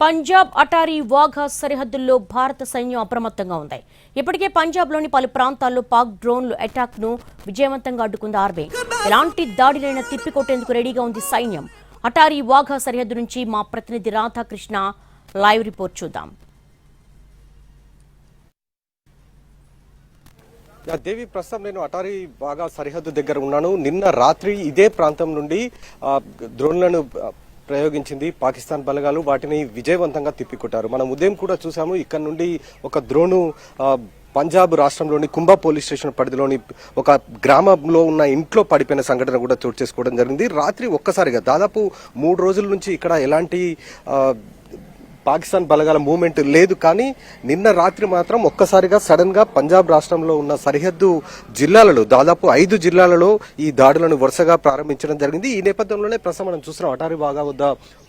పంజాబ్ అటారీ వాఘా సరిహద్దుల్లో భారత సైన్యం అప్రమత్తంగా ఉంది. ఇప్పటికే పంజాబ్లోని పలు ప్రాంతాల్లో పాక్ డ్రోన్లు అటాక్ను విజయవంతంగా అడ్డుకుంది ఆర్మీ. ఎలాంటి దాడినైనా తిప్పికొట్టేందుకు రెడీగా ఉంది సైన్యం. అటారీ వాఘా సరిహద్దు నుంచి మా ప్రతినిధి రాధాకృష్ణ లైవ్ రిపోర్ట్ చూద్దాం. దేవి, ప్రస్తుతం నేను అటారీ వాఘా సరిహద్దు దగ్గర ఉన్నాను. నిన్న రాత్రి ఇదే ప్రాంతం నుండి డ్రోన్లను ప్రయోగించింది పాకిస్తాన్ బలగాలు. వాటిని విజయవంతంగా తిప్పికొట్టారు. మనం ఉదయం కూడా చూసాము. ఇక్కడ నుండి ఒక డ్రోను పంజాబ్ రాష్ట్రంలోని కుంభా పోలీస్ స్టేషన్ పరిధిలోని ఒక గ్రామంలో ఉన్న ఇంట్లో పడిపోయిన సంఘటన కూడా చోటు చేసుకోవడం జరిగింది. రాత్రి ఒక్కసారిగా దాదాపు 3 రోజుల నుంచి ఇక్కడ ఎలాంటి పాకిస్తాన్ బలగాల మూవ్మెంట్ లేదు. కానీ నిన్న రాత్రి మాత్రం ఒక్కసారిగా సడన్ గా పంజాబ్ రాష్ట్రంలో ఉన్న సరిహద్దు జిల్లాలలో దాదాపు 5 జిల్లాలలో ఈ దాడులను వరుసగా ప్రారంభించడం జరిగింది. ఈ నేపథ్యంలోనే ప్రస్తుతం మనం చూస్తున్నాం అటారీ వాఘా వద్ద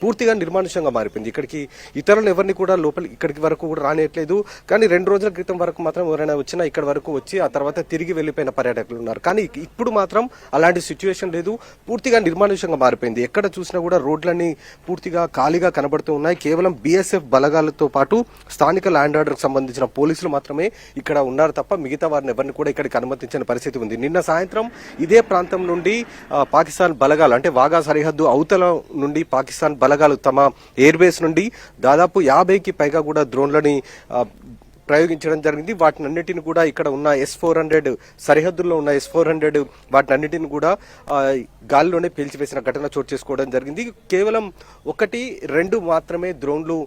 పూర్తిగా నిర్మానుష్యంగా మారిపోయింది. ఇక్కడికి ఇతరులు ఎవరిని కూడా ఇక్కడికి వరకు కూడా రానియట్లేదు. కానీ 2 రోజుల క్రితం వరకు మాత్రం ఎవరైనా వచ్చినా ఇక్కడ వరకు వచ్చి ఆ తర్వాత తిరిగి వెళ్లిపోయిన పర్యాటకులు ఉన్నారు. కానీ ఇప్పుడు మాత్రం అలాంటి సిచ్యువేషన్ లేదు. పూర్తిగా నిర్మానుష్యంగా మారిపోయింది. ఎక్కడ చూసినా కూడా రోడ్లన్నీ పూర్తిగా ఖాళీగా కనబడుతూ ఉన్నాయి. కేవలం BSF బలగాలతో పాటు స్థానిక ల్యాండ్ ఆర్డర్ కు సంబంధించిన పోలీసులు మాత్రమే ఇక్కడ ఉన్నారు తప్ప మిగతా వారిని ఎవరిని కూడా ఇక్కడికి అనుమతించిన పరిస్థితి ఉంది. నిన్న సాయంత్రం ఇదే ప్రాంతం నుండి పాకిస్తాన్ బలగాలు అంటే వాఘా సరిహద్దు అవతల నుండి పాకిస్తాన్ బలగాలు తమ ఎయిర్ బేస్ నుండి దాదాపు 50కి పైగా కూడా డ్రోన్లని ప్రయోగించడం జరిగింది. వాటినన్నిటిని కూడా ఇక్కడ ఉన్న S-400 సరిహద్దుల్లో ఉన్న S-400 వాటినన్నిటిని కూడా గాలిలోనే పేల్చివేసిన ఘటన చోటు చేసుకోవడం జరిగింది. కేవలం 1-2 మాత్రమే డ్రోన్లు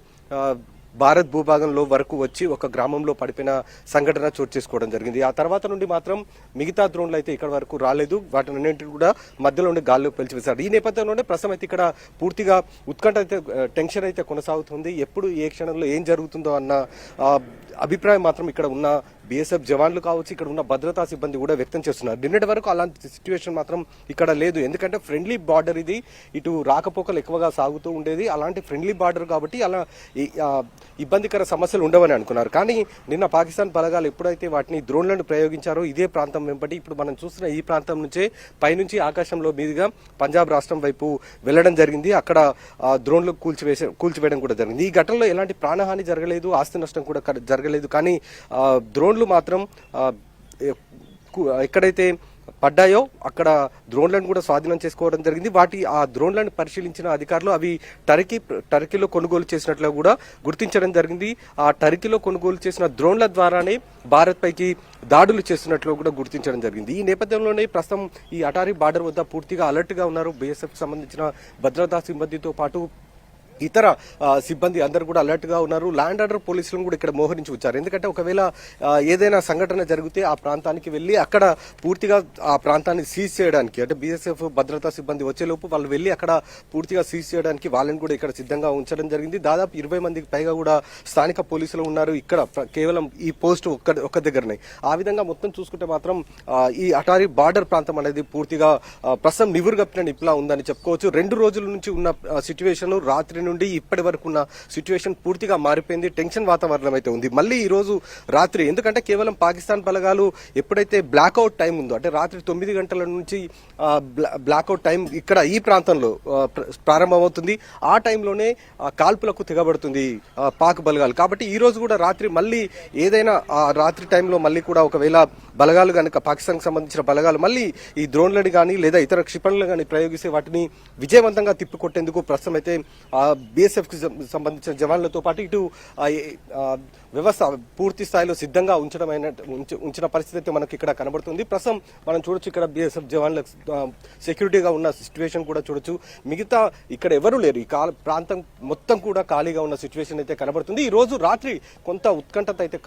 భారత్ భూభాగంలో వరకు వచ్చి ఒక గ్రామంలో పడిపోయిన సంఘటన చోటు చేసుకోవడం జరిగింది. ఆ తర్వాత నుండి మాత్రం మిగతా డ్రోన్లు అయితే ఇక్కడ వరకు రాలేదు. వాటినన్నింటినీ కూడా మధ్యలో ఉండి గాల్లో పేల్చివేశారు. ఈ నేపథ్యంలోనే ప్రస్తుతం అయితే ఇక్కడ పూర్తిగా ఉత్కంఠ అయితే టెన్షన్ అయితే కొనసాగుతుంది. ఎప్పుడు ఏ క్షణంలో ఏం జరుగుతుందో అన్న అభిప్రాయం మాత్రం ఇక్కడ ఉన్న BSF జవాన్లు కావచ్చు, ఇక్కడ ఉన్న భద్రతా సిబ్బంది కూడా వ్యక్తం చేస్తున్నారు. నిన్నటి వరకు అలాంటి సిచ్యువేషన్ మాత్రం ఇక్కడ లేదు. ఎందుకంటే ఫ్రెండ్లీ బార్డర్ ఇది, ఇటు రాకపోకలు ఎక్కువగా సాగుతూ ఉండేది. అలాంటి ఫ్రెండ్లీ బార్డర్ కాబట్టి అలా ఇబ్బందికర సమస్యలు ఉండవని అనుకున్నారు. కానీ నిన్న పాకిస్తాన్ బలగాలు ఎప్పుడైతే వాటిని డ్రోన్లను ప్రయోగించారో ఇదే ప్రాంతం వెంబడి ఇప్పుడు మనం చూస్తున్న ఈ ప్రాంతం నుంచే పైనుంచి ఆకాశంలో మీదుగా పంజాబ్ రాష్ట్రం వైపు వెళ్లడం జరిగింది. అక్కడ డ్రోన్లు కూల్చివేయడం కూడా జరిగింది. ఈ ఘటనలో ఎలాంటి ప్రాణహాని జరగలేదు, ఆస్తి నష్టం కూడా జరగలేదు. కానీ డ్రోన్లు మాత్రం ఎక్కడైతే పడ్డాయో అక్కడ డ్రోన్లను కూడా స్వాధీనం చేసుకోవడం జరిగింది. ఆ డ్రోన్లను పరిశీలించిన అధికారులు అవి టర్కీలో కొనుగోలు చేసినట్లు కూడా గుర్తించడం జరిగింది. ఆ టర్కీలో కొనుగోలు చేసిన డ్రోన్ల ద్వారానే భారత్ పైకి దాడులు చేస్తున్నట్లు కూడా గుర్తించడం జరిగింది. ఈ నేపథ్యంలోనే ప్రస్తుతం ఈ అటారీ బార్డర్ వద్ద పూర్తిగా అలర్ట్ గా ఉన్నారు. BSF సంబంధించిన భద్రతా సిబ్బందితో పాటు ఇతర సిబ్బంది అందరూ కూడా అలర్ట్ గా ఉన్నారు. ల్యాండ్ ఆర్డర్ పోలీసులను కూడా ఇక్కడ మోహరించి వచ్చారు. ఎందుకంటే ఒకవేళ ఏదైనా సంఘటన జరిగితే ఆ ప్రాంతానికి వెళ్లి అక్కడ పూర్తిగా ఆ ప్రాంతాన్ని సీజ్ చేయడానికి అంటే BSF భద్రతా సిబ్బంది వచ్చేలోపు వాళ్ళు వెళ్లి అక్కడ పూర్తిగా సీజ్ చేయడానికి వాళ్ళని కూడా ఇక్కడ సిద్ధంగా ఉంచడం జరిగింది. దాదాపు 20 మందికి పైగా కూడా స్థానిక పోలీసులు ఉన్నారు ఇక్కడ కేవలం ఈ పోస్ట్ ఒక్క దగ్గరనే. ఆ విధంగా మొత్తం చూసుకుంటే మాత్రం ఈ అటారీ బార్డర్ ప్రాంతం అనేది పూర్తిగా ప్రస్తుతం నివురుగప్పిన నిప్లా ఉందని చెప్పుకోవచ్చు. 2 రోజుల నుంచి ఉన్న సిచ్యువేషన్ రాత్రి నుండి ఇప్పటి వరకు ఉన్న సిచ్యువేషన్ పూర్తిగా మారిపోయింది. టెన్షన్ వాతావరణం అయితే ఉంది. మళ్ళీ ఈ రోజు రాత్రి ఎందుకంటే కేవలం పాకిస్తాన్ బలగాలు ఎప్పుడైతే బ్లాక్అవుట్ టైం ఉందో అంటే రాత్రి 9 గంటల నుంచి బ్లాక్అవుట్ టైం ఇక్కడ ఈ ప్రాంతంలో ప్రారంభమవుతుంది. ఆ టైంలోనే కాల్పులకు తెగబడుతుంది పాక్ బలగాలు. కాబట్టి ఈ రోజు కూడా రాత్రి మళ్ళీ ఏదైనా రాత్రి టైంలో మళ్ళీ కూడా ఒకవేళ బలగాలు కనుక పాకిస్తాన్ కు సంబంధించిన బలగాలు మళ్ళీ ఈ డ్రోన్లను కానీ లేదా ఇతర క్షిపణులను కానీ ప్రయోగిస్తే వాటిని విజయవంతంగా తిప్పికొట్టేందుకు ప్రస్తుతం అయితే BSF కి సంబంధించిన జవాన్లతో పాటు ఇటు వ్యవస్థ పూర్తి స్థాయిలో సిద్ధంగా ఉంచిన పరిస్థితి అయితే మనకి ఇక్కడ కనబడుతుంది. ప్రస్తుతం మనం చూడొచ్చు ఇక్కడ BSF జవాన్ల సెక్యూరిటీగా ఉన్న సిచ్యువేషన్ కూడా చూడొచ్చు. మిగతా ఇక్కడ ఎవరు లేరు. ఈ ప్రాంతం మొత్తం కూడా ఖాళీగా ఉన్న సిచ్యువేషన్ అయితే కనబడుతుంది. ఈ రోజు రాత్రి కొంత ఉత్కంఠత అయితే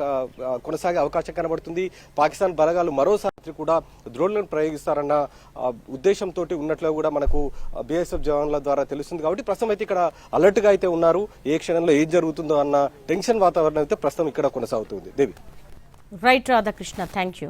కొనసాగే అవకాశం కనబడుతుంది. పాకిస్తాన్ బలగాలు మరోసారి కూడా డ్రోన్లను ప్రయోగిస్తారన్న ఉద్దేశంతో ఉన్నట్లు కూడా మనకు BSF జవాన్ల ద్వారా తెలుస్తుంది. కాబట్టి ప్రస్తుతం అయితే ఇక్కడ అలర్ట్ గా అయితే ఉన్నారు. ఏ క్షణంలో ఏం జరుగుతుందో అన్న టెన్షన్ వాతావరణం అయితే ప్రస్తుతం ఇక్కడ కొనసాగుతుంది. Devi. Right Radhakrishna, thank you.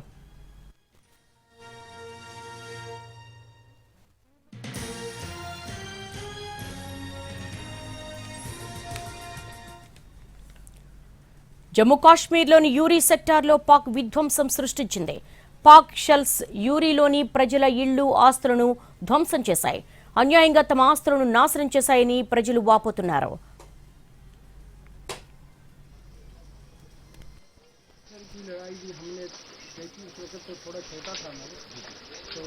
Jammu కాశ్మీర్లోని యూరీ సెక్టార్లో పాక్ విధ్వంసం సృష్టించింది. పాక్ షెల్స్ యూరీలోని ప్రజల ఇళ్లు, ఆస్తులను ధ్వంసం చేశాయి. అన్యాయంగా తమ ఆస్తులను నాశనం చేశాయని ప్రజలు వాపోతున్నారు. की लड़ाई भी हमने देखी, उस वक्त तो थोड़ा छोटा था मैं, तो